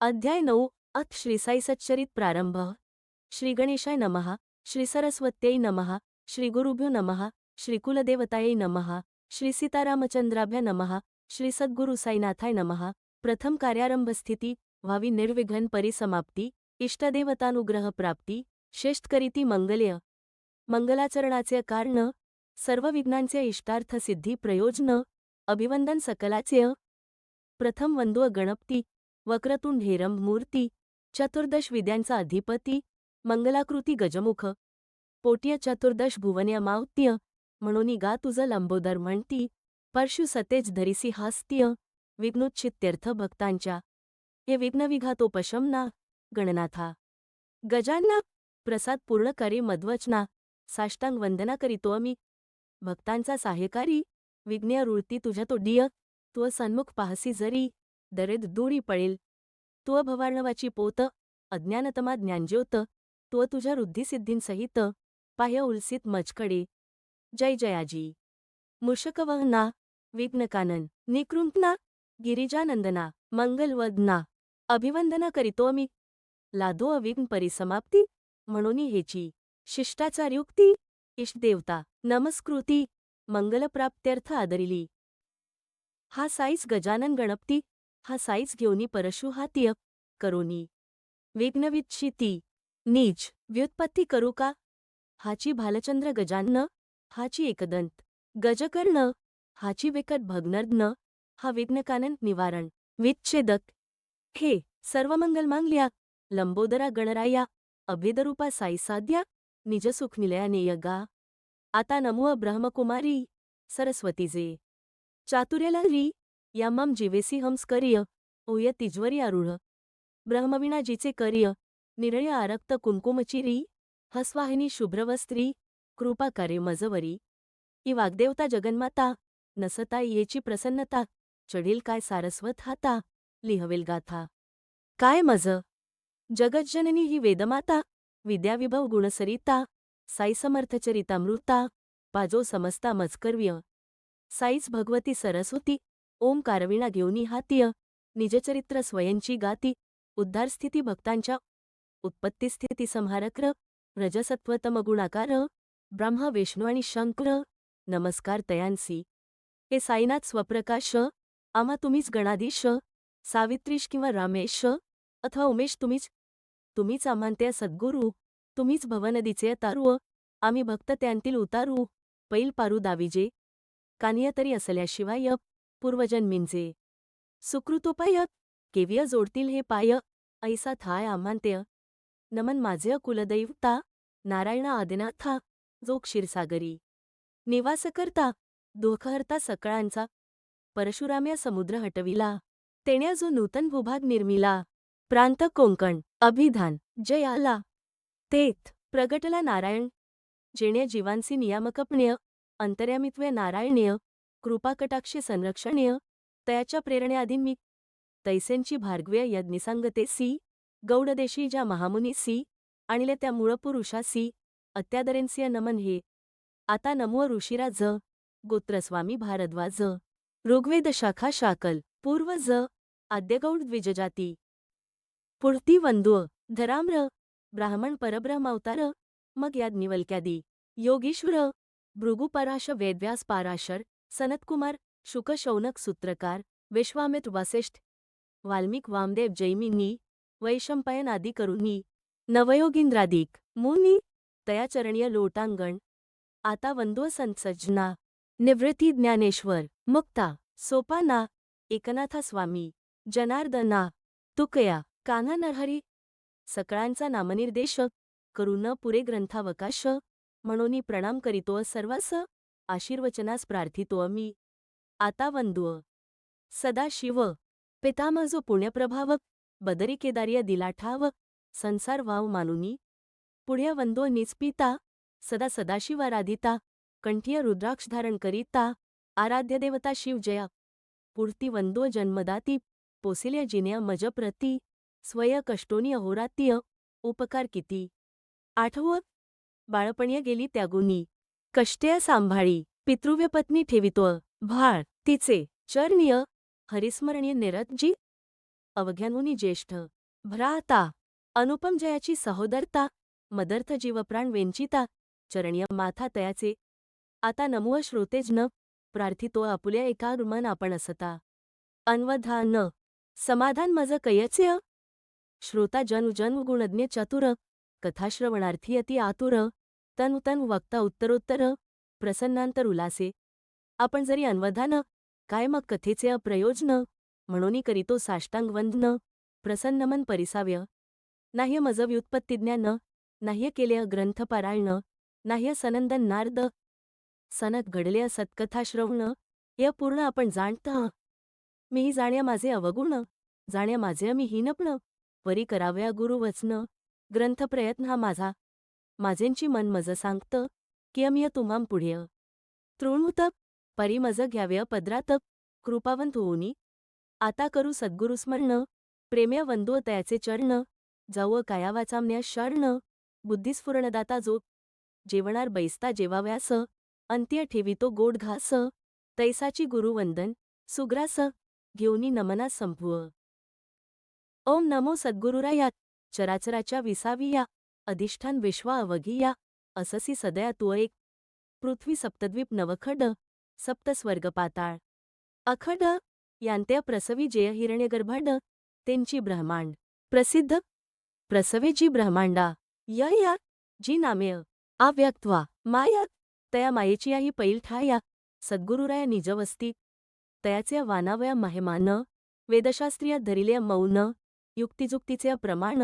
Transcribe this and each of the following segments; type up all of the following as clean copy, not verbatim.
अध्याय 9 अथ श्री साई सच्चरित प्रारंभ। श्री गणेशाय नमः, श्री सरस्वत्यै नमः, श्री गुरुभ्यो नमः, श्री कुलदेवतायै नमः, श्री सीतारामचंद्राभ्य नमः, श्री सद्गुरु साईनाथाय नमः। प्रथम कार्यारंभ स्थिती व्हावी निर्विघ्न परिसमाप्ती, इष्टदेवतानुग्रह प्राप्ती, श्रेष्ठकरीती मंगल्य मंगलाचरणाचे कारण, सर्व विघ्नांचे इष्टार्थ सिद्धी प्रयोजन, अभिवंदन सकलाचे। प्रथम वंदो गणपती, वक्रतुंड हेरंब मूर्ती, चतुर्दश विद्यांचा अधिपती, मंगलाकृती गजमुख, पोट्य चतुर्दश भुवन्या मावत्य, म्हणूनी गा तुझ लंबोदर म्हणती, परशु सतेज धरिसी हास्त्य, विघ्नोच्छित्यर्थ भक्तांच्या, हे विघ्नविघातोपशमना, गणनाथा गजानना, प्रसाद पूर्ण करे मध्वचना, साष्टांग वंदना करीतो आम्ही, भक्तांचा सहाय्यकारी, विघ्ने रुळती तुझ्या तो डिय, तू सन्मुख पाहसी जरी, दरेद दूरी पळेल, तू भवार्णवाची पोत, अज्ञानतमा ज्ञानज्योत, तू तुझ्या रुद्धिसिद्धींसहित, पाह्य उलसित मजकडे, जय जयाजी। मूषकवहना, विघ्नकानन, निकृंतना, गिरिजानंदना, मंगलवदना, अभिवंदना करीतो आम्ही, लादो अविघ्न परिसमाप्ती, म्हणूनी हेची, शिष्टाचारयुक्ती, इष्टदेवता, नमस्कृती, मंगलप्राप्त्यर्थ आदरिली। हा साईच गजानन गणपती, हा साईच घेऊनी परशु हातीय, करोनी विघ्नविच्छिती, नीच, व्युत्पत्ती करू का, हाची भालचंद्र गजानन, हाची एकदंत, गजकर्ण, हाची विकट भग्नर्दन, हा विघ्नकानन निवारण, विच्छेदक, हे सर्वमंगलमांगल्या, लंबोदरा गणराया, अभेदरूपा साई साध्या, निजसुख निलयानेय गा। आता नमो ब्रह्मकुमारी, सरस्वतीजे चातुर्याला री, या मम जीवेसी हंस करिय, ओय तिजवरी आरूढ, ब्रह्मविणा जिचे करिय, निरय आरक्त कुंकुमचिरी, हस्वाहिनी शुभ्रवस्त्री, कृपा करे मजवरी, ही वाग्देवता जगन्माता, नसता येची प्रसन्नता, चढील काय सारस्वत हाता, लिहवेल गाथा काय मज, जगज्जननी ही वेदमाता, विद्याविभव गुणसरिता, साई समर्थचरितामृता, पाजो समस्ता मजकर्व्य, साईच भगवती सरस्वती, ओंकारवीणा घेऊनी हातीय, निजचरित्र स्वयंची गाती, उद्धारस्थिती भक्तांच्या, उत्पत्तिस्थिती संहारक्र, रजसत्वतमगुणाकार, ब्रह्मा विष्णू आणि शंकर, नमस्कार तयांसी। हे साईनाथ स्वप्रकाश, आम्हा तुम्हीच गणाधीश, सावित्रीश किंवा रामेश, अथवा उमेश तुम्हीच आम्हांत्या सद्गुरू, तुम्हीच भवनदीचे तारू, आम्ही भक्त त्यांतील उतारू, पैल पारू दाविजे, कानिय तरी असल्याशिवाय, पूर्वजन्मींचे सुकृतोपाय, केव्य जोडतील हे पाय, ऐसा थाय आम्हांत्य, नमन माझे कुलदैवता, नारायणा आदिनाथा, जो क्षीरसागरी निवास करता, दुःखहर्ता सकळांचा, परशुराम्या समुद्र हटविला, तेण्या जो नूतन भूभाग निर्मिला, प्रांत कोंकण, अभिधान, जय आला, तेथ प्रगटला नारायण, जेणे जीवांसी नियामकपण्य, अंतर्यामित्वे नारायणीय, कृपाकटाक्षे संरक्षणीय, तयाच्या प्रेरणेआधीन मी, तैसेंची भार्गव्य यज्ञिसांगतेसी, गौडदेशी ज्या महामुनीसी, आणिले त्या मूळपुरुषासी, अत्यादरेंसिय नमन हे। आता नमो ऋषिरा ज, गोत्रस्वामी भारद्वाज, ऋग्वेद शाखा शाकल, पूर्व ज, आद्यगौड द्विजजाती, पुढती वंदुअ, धराम्र, ब्राह्मण परब्रह्मावतार, मग याज्ञवल्क्यादी, योगीश्वर, भृगुपराश वेदव्यास पाराशर, सनतकुमार, शुक शौनक सूत्रकार, विश्वामित्र वसिष्ठ, वाल्मिक वामदेव जैमिनी, वैशंपायन आदी करुनी, नवयोगींद्रादिक, मुनी, तयाचरणीय लोटांगण। आता वंदो संत सज्जना, निवृत्ती ज्ञानेश्वर, मुक्ता, सोपाना, एकनाथा स्वामी, जनार्दना, तुकया, कान्हा नरहरी, सकळांचा नामनिर्देश, करू न पुरे ग्रंथावकाश, म्हणूनी प्रणाम करीतो सर्वास, आशीर्वचनास प्रार्थितो आम्ही। आता वंदुअ सदाशिव, पितामह जो पुण्यप्रभाव, बदरी केदार्य दिला ठाव, संसार वाव मानुनी, पुढ्य वंदो निजपिता, सदा सदाशिवाराधिता, कंठीय रुद्राक्ष धारण करीता, आराध्य देवता शिव जया, पुढती वंदो जन्मदाती, पोसिल्या जिन्या मजप्रती, स्वय कष्टोनी अहोरात्य, उपकार किती। आठव बाळपण्य गेली त्यागुनी, कष्टया सांभाळी, पितृव्यपत्नी ठेवितो, भाळ, तिचे, चरणीय, हरिस्मरणीय निरत जी। अवघ्यानुनी ज्येष्ठ भ्राता अनुपम जयाची सहोदरता मदर्थ जीवप्राण वेंचिता चरणीय माथा तयाचे आता नमुह श्रोतेजन प्रार्थितो आपुल्या एकाग्र मन आपण असता अन्वधान समाधान मज कयचे श्रोता जनु जन्म गुणज्ञ चतुर कथाश्रवणार्थी अति आतुर तनु तनु वक्ता उत्तरोत्तर प्रसन्नांतर उलासे आपण जरी अन्वधान काय मग कथेचे अप्रयोजन म्हणून करीतो साष्टांग वंदन प्रसन्नमन परिसाव्य नाह्य मज व्युत्पत्तिज्ञान नाह्य केले ग्रंथपारायण नाह्य सनंदन नारद सनक घडले सत्कथा श्रवण या पूर्ण आपण जाणता मीही जाण्या माझे अवगुण जाण्या माझे मी हीनपण वरी कराव्या गुरुवचन ग्रंथ प्रयत्न हा माझा माझेंची मन मज सांगत की अमिय तुम्हाम पुढ्य तृणूत परी मज घ्याव्य पदरात कृपावंत होऊनी आता करू सद्गुरुस्मरण प्रेम्य वंदो तयाचे चरण जाऊ काया वाचामण्या शरण बुद्धिस्फुरणदाता जो जेवणार बैसता जेवाव्यास अंत्य ठेवितो गोड घास तैसाची गुरुवंदन सुग्रास घेऊनी नमना संभुव ओम नमो सद्गुरुराया चराचराच्या विसाविया अधिष्ठान विश्वा अवघिया अससी सदया तू एक पृथ्वी सप्तद्वीप नवखड सप्तस्वर्ग पाताळ अखड यांत्य प्रसवी जेय हिरण्यगर्भाड तेंची ब्रह्मांड प्रसिद्ध प्रसवे जी ब्रह्मांडा या जी नामेय अव्यक्त्वा माया तया मायेची ही पैल ठाया सद्गुरुराया निजवस्ती तयाचे वानावया महिमान वेदशास्त्रीय धरिले मौन युक्तिजुक्तीचे प्रमाण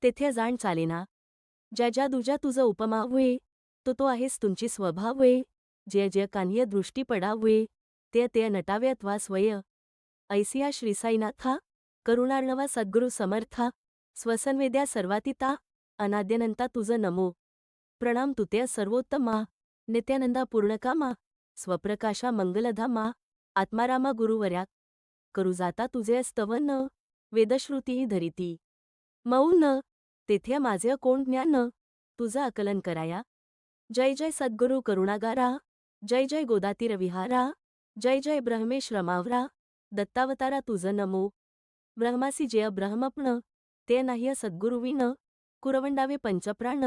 तेथे जाण चालेना ज्या ज्या दुजा तुझ उपमावे तो आहेस तुमची स्वभावे जे जे कान्ह्य दृष्टी पडावे ते नटाव्यात्वा स्वय ऐसिया श्रीसाईनाथा करुणार्णवा सद्गुरु समर्था स्वसंवेद्या सर्वातिता अनाद्यनंता तुझ नमो प्रणाम तुते सर्वोत्तमा नित्यानंदा पूर्णकामा स्वप्रकाशा मंगलधामा आत्मारामा गुरुवर्या करू जाता तुझे स्तवन वेदश्रुतीही धरिती मौन तेथे माझे कोण ज्ञान तुझं आकलन कराया जय जय सद्गुरु करुणागारा जय जय गोदातीर विहारा जय जय ब्रह्मेश रमावरा दत्तावतारा तुझ नमो ब्रह्मासी जय ब्रह्मप्ण ते नाह्य सद्गुरुविण कुरवंडावे पंचप्राण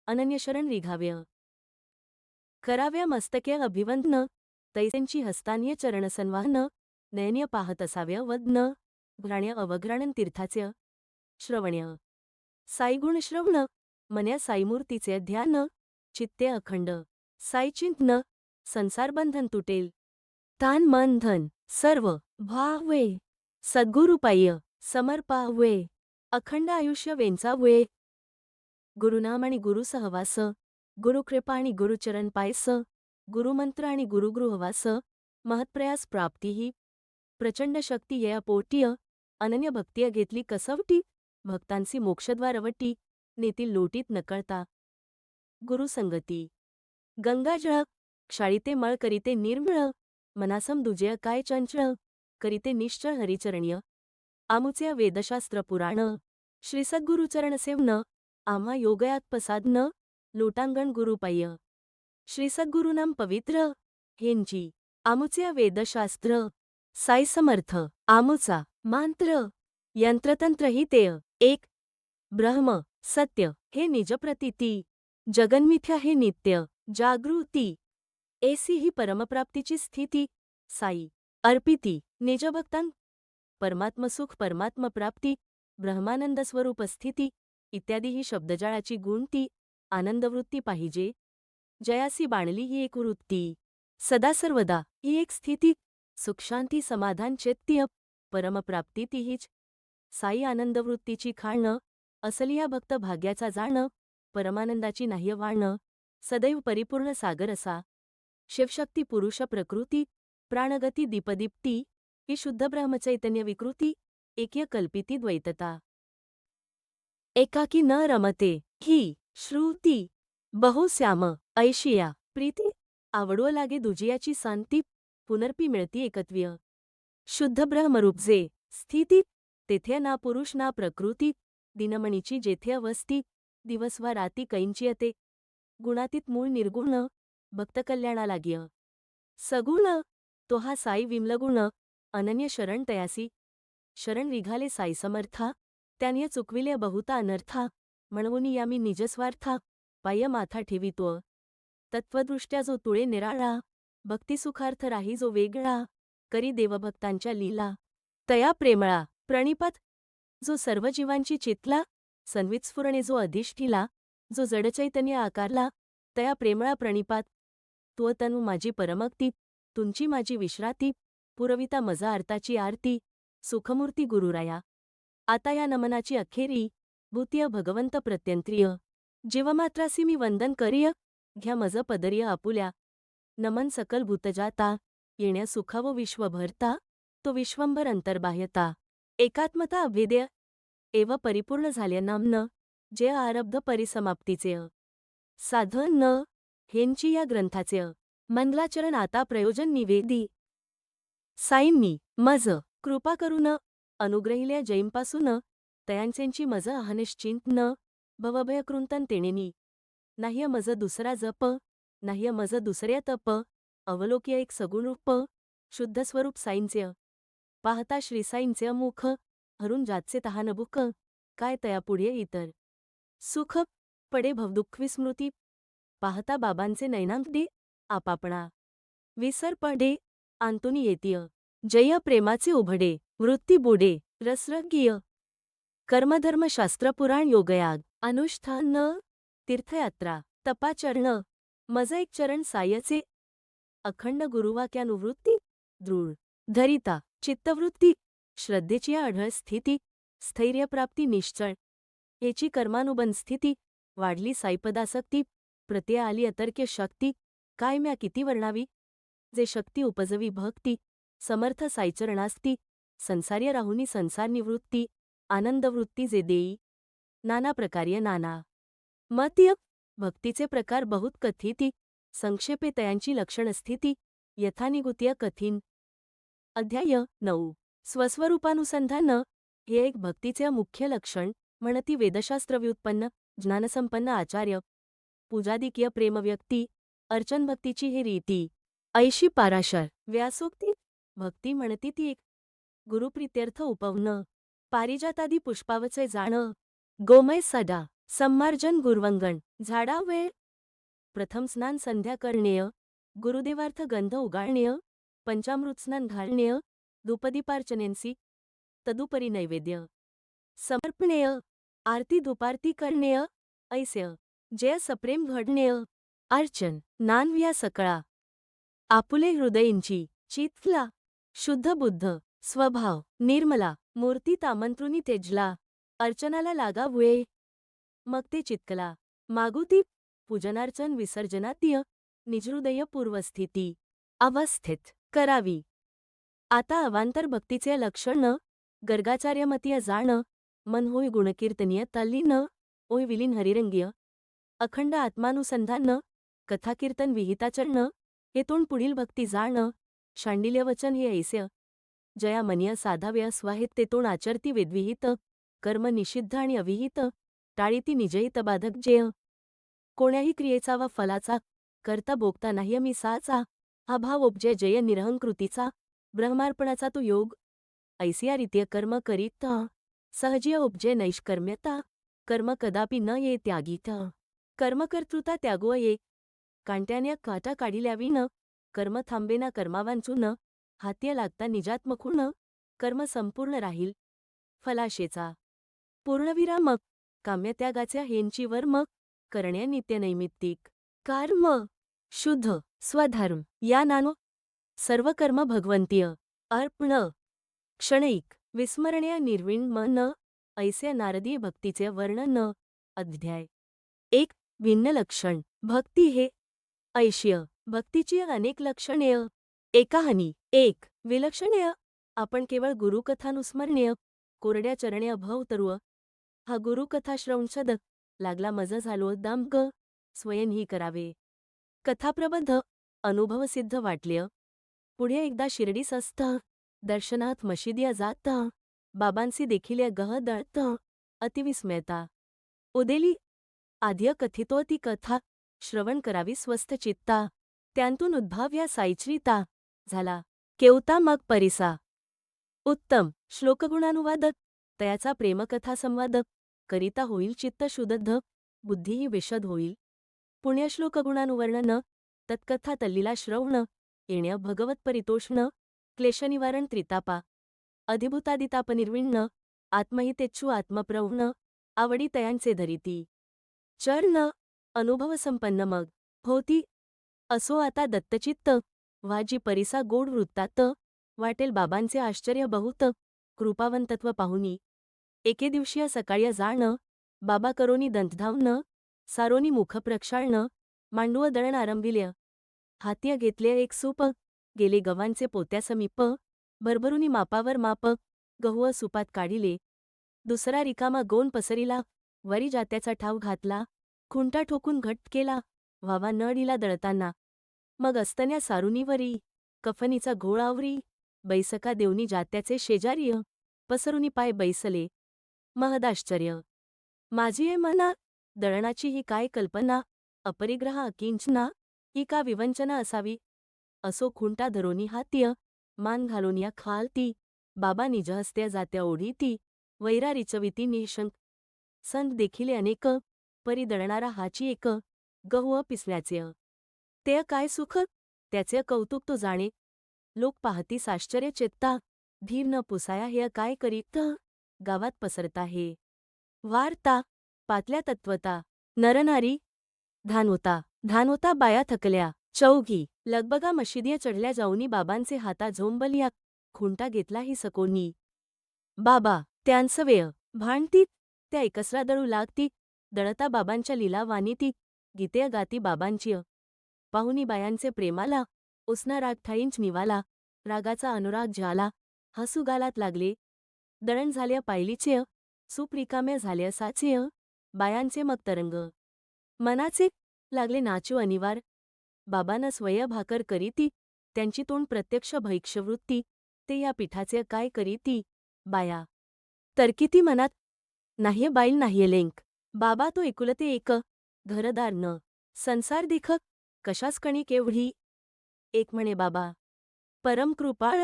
अनन्यशरण रिघाव्य कराव्या मस्तके अभिवंदन तैसेंची हस्तान्य चरणसन्वाहन नयन्य पाहत असाव्य वदन घ्राण्य अवघ्राणन तीर्थाचे श्रवण्य साईगुण श्रवण मन्या साईमूर्तीचे ध्यान चित्ते अखंड साईचिंतन संसारबंधन तुटेल तान मन धन सर्व भावे सद्गुरुपाय समर्पावे अखंड आयुष्य वेंचावे गुरुनाम आणि गुरुसहवास गुरुकृपा आणि गुरुचरण पायस गुरुमंत्र आणि गुरुगृहवास महत्प्रयास प्राप्तीही प्रचंड शक्ती या पोटीय अनन्य भक्तिय घेतली कसवटी भक्तांसी मोक्षद्वारवटी नेतील लोटीत नकळता गुरुसंगती गंगाजळ क्षाळीते मळ करीते निर्मळ मनासम दुजय काय चंचळ करीते निश्चळ हरिचरणीय आमुचे वेदशास्त्र पुराण श्री सद्गुरुचरणसेवन आम्हा योगयात्पसादन लोटांगण गुरुपाय श्री सद्गुरुनाम पवित्र हेंची आमुचे वेदशास्त्र साई समर्थ आमुचा मंत्र यंत्रतंत्र ही तेय एक ब्रह्म सत्य हे निजप्रतीती जगन्मिथ्या हे नित्य जागृती एसी ही परमप्राप्तीची स्थिती साई अर्पिती निजभक्तां परमात्मसुख परमात्मप्राप्ती ब्रह्मानंद स्वरूप स्थिती इत्यादी ही शब्दजाळाची गुणती आनंदवृत्ती पाहिजे जयासी बाणली ही एक वृत्ती सदा सर्वदा ही एक स्थिती सुखशांती समाधान चैत्य परमप्राप्ती तीहीच साई आनंदवृत्तीची खाणं असलिया भक्त भाग्याचा जाणं परमानंदाची नाह्य वाणं सदैव परिपूर्ण सागर असा शिवशक्ती पुरुष प्रकृती प्राणगती दीपदीप्ती ही शुद्ध ब्रह्मचैतन्य विकृती एकीय कल्पिती द्वैतता एकाकी न रमते ही श्रुती बहुश्याम ऐशिया प्रीती आवडो लागे दुजियाची शांती पुनर्पी मिळती एकत्व्य शुद्ध ब्रह्मरूप जे स्थिती तेथे ना पुरुष ना प्रकृती दिनमणीची जेथे अवस्थी दिवस वा राती कैंची अते गुणातीत मूळ निर्गुण भक्तकल्याणा लाग्य सगुण तो हा साई विमलगुण अनन्य शरण तयासी शरण निघाले साई समर्था, त्यांनी चुकविले बहुता अनर्था, म्हणून या मी निजस्वार्था, पाय माथा ठेवितो. तत्वदृष्ट्या जो तुळे निराळा, भक्तिसुखार्थ राही जो वेगळा, करी देवभक्तांच्या लीला. तया प्रेमळा, प्रणिपत, जो सर्व जीवांची चितला, संवितस्फुरणे जो अधिष्ठिला, जो जडचैतन्य आकारला, तया प्रेमळा प्रणिपात. त्व तनु माझी परमक्ती, तुमची माझी विश्राती, पुरविता मजा आर्ताची आरती, सुखमूर्ती गुरुराया. आता या नमनाची अखेरी, भूतीय भगवंत प्रत्यंत्रिय. जीवमात्रासी मी वंदन करिय, घ्या मज पदरिय आपुल्या. नमन सकल भूतजाता, येण्या सुखावो विश्वभरता, तो विश्वंभर अंतर्बाह्यता. एकात्मता अभेद्य एव परिपूर्ण झाले नामन, जे आरब्ध परिसमाप्तीचे साधन न, हेंची या ग्रंथाचे मंगलाचरण आता प्रयोजन निवेदी. साईंनी मज कृपा करून अनुग्रहिल्या जैंपासून, तयांचेंची मज अहनिश्चिंत न, भवभयकृंतन तेणेनी. नाह्य मज दुसरा जप, नाह्य मज दुसऱ्या तप, अवलोक्य एक सगुण रूप, शुद्ध स्वरूप साईंचे. पाहता श्रीसाईंचे मुख, हरून जातचे तहान भूक, काय तया पुढे इतर सुख, पडे भवदुःख विस्मृती. पाहता बाबांचे नैनांकडे, आपापणा विसर पडे, आंतुनी येतीय. जय प्रेमाचे उभडे, वृत्ती बुडे, रसरंगीय. कर्मधर्म शास्त्र पुराण योगयाग, अनुष्ठान, तीर्थयात्रा, तपाचरण, मज एक चरण सायचे. अखंड गुरुवाक्यानुवृत्ती, दृढ धरिता चित्तवृत्ती, श्रद्धेची अढळ स्थिती, स्थैर्यप्राप्ती निश्चळ. हेची कर्मानुबंध स्थिती, वाढली साईपदासक्ती, प्रत्यय आली अतर्क्य शक्ती. काय म्या किती वर्णावी, जे शक्ती उपजवी भक्ती, समर्थ साईचरणास्ती. संसार्य राहुनी संसार निवृत्ती, आनंदवृत्ती जे देई. नाना प्रकार्य नाना मत्य, भक्तीचे प्रकार बहुत कथिती, संक्षेपे तयांची लक्षणस्थिती, यथानिगुत्य कथीन. अध्याय 9. स्वस्वरूपानुसंधान, हे एक भक्तीचे मुख्य लक्षण, म्हणती वेदशास्त्र व्युत्पन्न, ज्ञानसंपन्न आचार्य. पूजादिकीय प्रेमव्यक्ती, अर्चनभक्तीची ही रीती. ऐशी पाराशर व्यासोक्ती, भक्ती म्हणती ती एक. गुरुप्रीत्यर्थ उपवन, पारिजातादी पुष्पावचे जाण, गोमय सडा, सम्मार्जन गुरवंगण, झाडा वेळ. प्रथम स्नान संध्या करणेय, गुरुदेवार्थ गंध उगाळणेय, पंचामृत स्नान घालणेय, धूपदीपार्चनेंसी, तदुपरी नैवेद्य समर्पणेय, आरती धूपारती करणेय, ऐस्य जय सप्रेम घडणेय. अर्चन नानव्या सकळा, आपुले हृदयींची, चित्तला, शुद्ध बुद्ध, स्वभाव निर्मला, मूर्ती तामंत्रुनी तेजला, अर्चनाला लागा वेळ. मग ते चित्कला, मागुती, पूजनार्चन विसर्जनातीय, निजहृदय पूर्वस्थिती अवस्थित करावी. आता अवांतर भक्तीचे लक्षण, गर्गाचार्यमतीय जाण, मन होय गुणकीर्तनीय तल्लीन, ओय विलीन हरिरंगीय. अखंड आत्मानुसंधान, कथाकीर्तन विहिताचरण, हे तोंड पुढील भक्ती जाण. शांडिल्य वचन हे ऐस्य, जया मनीय साधाव्य स्वाहेत ते तोंड आचरती वेदविहित, कर्म निषिद्ध आणि अविहित, टाळीती निजहित बाधक जेय. कोण्याही क्रियेचा वा फलाचा, करता भोगता नाही मी साचा, हा भाव उपजय जय निरहंकृतीचा, ब्रह्मार्पणाचा तो योग. ऐसिया रीत्य कर्म करीत, सहजीय उपजय नैष्कर्म्यता, कर्म कदापि न ये त्यागीत. कर्मकर्तृता त्यागो एक, कांट्याने काटा काढिल्याविन, कर्म थांबेना कर्मावांचून, हात्य लागता निजात्मखून, कर्म संपूर्ण राहील. फलाशेचा पूर्णविरामक, काम्यत्यागाच्या हेंची वर्म, करण्या नित्यनैमित्तिक कर्म, शुद्ध स्वधर्म या नानो. सर्व कर्म भगवंतीय अर्पण, क्षणिक विस्मरणीय निर्विण मन, ऐसे नारदीय भक्तीचे वर्णन. अध्याय 1. भिन्न लक्षण. भक्ती हे ऐशिय भक्तीची अनेक लक्षणेय. एकाहनी 1. विलक्षणेय, आपण केवळ गुरुकथानुस्मरणेय, कोरड्या चरणेय भव तरुव. हा गुरुकथा श्रवणशद, लागला मज झालो दामग, स्वयं ही करावे. कथाप्रबंध, अनुभवसिद्ध वाटलेय. पुढे एकदा शिर्डीस असत, दर्शनात मशिदिया जात, बाबांसी देखील गह दळत, अतिविस्मयता उदेली. आद्य कथितो ती कथा, श्रवण करावी स्वस्थ चित्ता. त्यांतून उद्भाव्या साईचरिता झाला. केवता मग परिसा उत्तम श्लोकगुणानुवाद तयाचा प्रेमकथा संवाद करिता होईल चित्त शुद्ध बुद्धीही विशद होईल. पुण्यश्लोकगुणानुवर्णन तत्कथा तल्लीला श्रवण येण्या भगवत परितोषण क्लेशनिवारण त्रितापा अधिभूतादितापनिर्विण्ण आत्महितेच्छू आत्मप्रवण आवडी तयांचे धरिती चरण अनुभवसंपन्न मग होती असो आता दत्तचित्त वाजी परिसा गोड वृत्तात वाटेल बाबांचे आश्चर्य बहुत कृपावंतत्व पाहुनी. एके दिवशी सकाळी जाण बाबा करोनी दंतधावनं सारोनी मुख प्रक्षाळनं मांडूव दळण आरंभिल्या. हात्य घेतले एक सूप गेले गव्हांचे पोत्यासमीप भरभरुनी मापावर माप गहू सुपात काढिले. दुसरा रिकामा गोन पसरिला वरी जात्याचा ठाव घातला खुंटा ठोकून घट्ट केला व्हावा न डिला दळताना. मग अस्तन्या सारुनीवरी कफनीचा घोळ आवरी बैसका देवनी जात्याचे शेजारीय पसरुनी पाय बैसले. महदाश्चर्य माझी ये मना दळणाची ही काय कल्पना अपरिग्रह अकिंचना ही का विवंचना असावी. असो खुंटा धरोनी हात्य मान घालून या खालती बाबा निजहस्त्या जात्या ओढीती वैरा रिचविती निशंक. संत देखिले अनेक परी दळणारा हाची एक गहू पिसण्याचे ते काय सुख त्याचे कौतुक तो जाणे. लोक पाहती साश्चर्य चेत्ता धीर न पुसाया हे काय करीत गावात पसरता हे वार्ता पातल्या तत्वता नरनारी धान होता बाया थकल्या चौघी लगबगा मशिदिया चढल्या जाऊनी बाबांचे हाता झोंबलिया खुंटा घेतला ही सकोनी. बाबा त्यांचं वेळ भांडती त्या एकसरा दळू लागती दळता बाबांच्या लीला वानिती गीते गाती बाबांची पाहुनी बायांचे प्रेमाला उसना राग ठाईंच निवाला रागाचा अनुराग झाला हसू गालात लागले. दळण झाल्या पायलीचे सूप रिकाम्या झाल्या साचे बायांचे मग तरंग मनाचे लागले नाचू अनिवार. बाबांना स्वय भाकर करीती त्यांची तोंड प्रत्यक्ष भैक्षवृत्ती ते या पिठाचे काय करीती बाया तरकिती मनात नाह्य बाईल नाह्य लेंक. बाबा तो एकुलते एक घरदार न संसार दिख कशास कणिक एवढी. एक म्हणे बाबा परम कृपाळ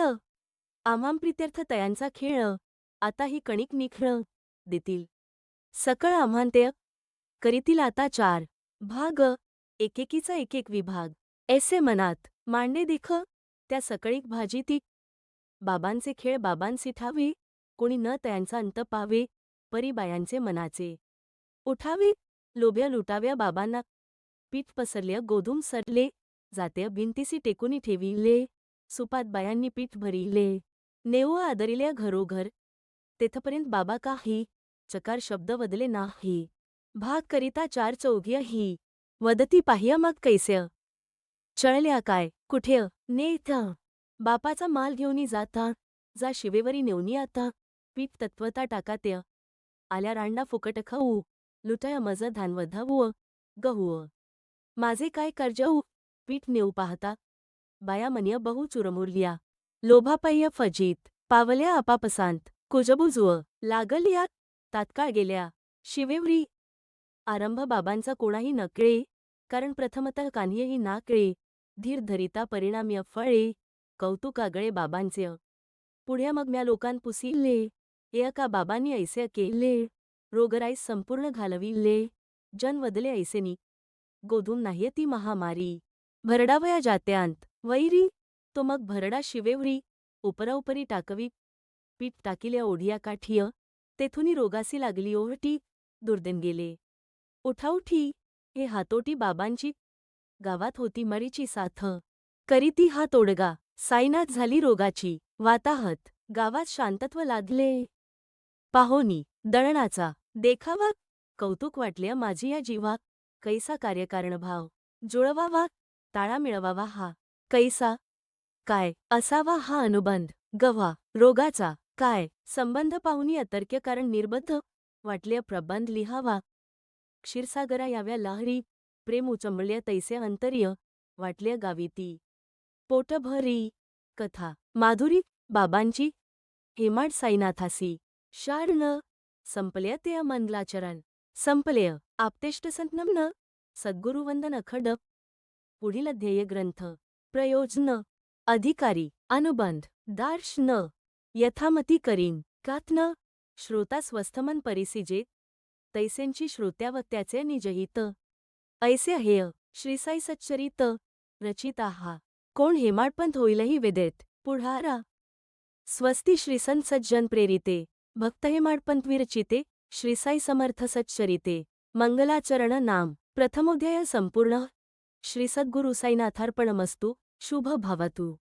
आम्हां प्रित्यर्थ तयांचा खेळ आता ही कणिक निखळ देतील सकळ आम्हां ते करीतील आता 4 भाग एकेकीचा एक विभाग. ऐसे मनात मांडे दिख त्या सकळीक भाजी ती बाबांचे खेळ बाबांसी ठावे कोणी न तयांचा अंत पावे परी बायांचे मनाचे उठावे लोभ्या लुटाव्या बाबांना. पीठ पसरल्या गोधूम सरले जाते भिंतीसी टेकुनी ठेविले सुपात बायांनी पीठ भरिले नेऊ आदरिल्या घरोघर. तेथपर्यंत बाबा काही चकार शब्द वदले नाही. भाग करिता 4 चौघी ही वदती पाह्य मग कैसे चळल्या काय कुठे नेथ बापाचा माल घेऊनी जाता जा शिवेवरी नेऊनी आता पीठ तत्वता टाकात्य आल्या रांडा फुकट खाऊ लुटाय मज धान वधावू गहू माझे काय कर्जऊ पीठ नेऊ पाहता बाया मनिय बहु चुरमुरल्या लोभापह्य फजीत पावल्या आपापसांत कुजबुजुअ लागल्या तात्काळ गेल्या शिवेवरी. आरंभ बाबांचा कोणाही नकळे कारण प्रथमतः कान्ह्यही नाकळे धीर धरिता परिणाम्य फळे कौतुक आगळे बाबांचे. पुढे मग म्या लोकांत पुसिले एका बाबांनी ऐसे केले रोगराईस संपूर्ण घालविले जन वदले ऐसेनी गोधूम नाह्य ती महामारी भरडावया जात्यांत वैरी तो मग भरडा शिवेवरी उपराउपरी टाकवी पीठ टाकिल्या ओढिया काठीय तेथुनी रोगासी लागली ओहटी दुर्दिन गेले. उठाउठी हे हातोटी बाबांची गावात होती मरीची साथ करीती हा तोडगा साईनाथ झाली रोगाची वाताहत गावात शांतत्व लादले. पाहोनी दळणाचा देखावा कौतुक वाटल्या माझी या जीवा कैसा कार्यकारणभाव जुळवावा ताळा मिळवावा हा कैसा काय असावा हा अनुबंध गव्हा रोगाचा काय संबंध पाहुनी अतर्क्य कारण निर्बद्ध वाटल्या प्रबंध लिहावा. क्षीरसागरा याव्या लहरी प्रेम उचंबळल्या तैसे अंतर्य वाटल्या गावीती पोटभरी कथा माधुरी बाबांची हेमाड साईनाथासी शार्ण संपल्या ते मंगलाचरण संपलेय आप्तेष्टसंतनमन सद्गुरुवंदन अखड. पुढील ध्येय ग्रंथ प्रयोजन अधिकारी अनुबंध दार्शन यथामती करीन कात्न श्रोता स्वस्थमन परिसिजेत तैसेंची श्रोत्यावत्याचे निजहित ऐसे हेय श्रीसाई सच्चरित रचिता हा कोण हेमाडपंत होईलही वेदेत पुढारा स्वस्ती श्रीसंत सज्जन प्रेरिते भक्त हेमाडपंत विरचिते श्रीसाई समर्थ सच्चरिते मंगलाचरण नाम प्रथमोध्याय संपूर्ण श्री सद्गुरु साईनाथार्पणमस्तु शुभ भवतु।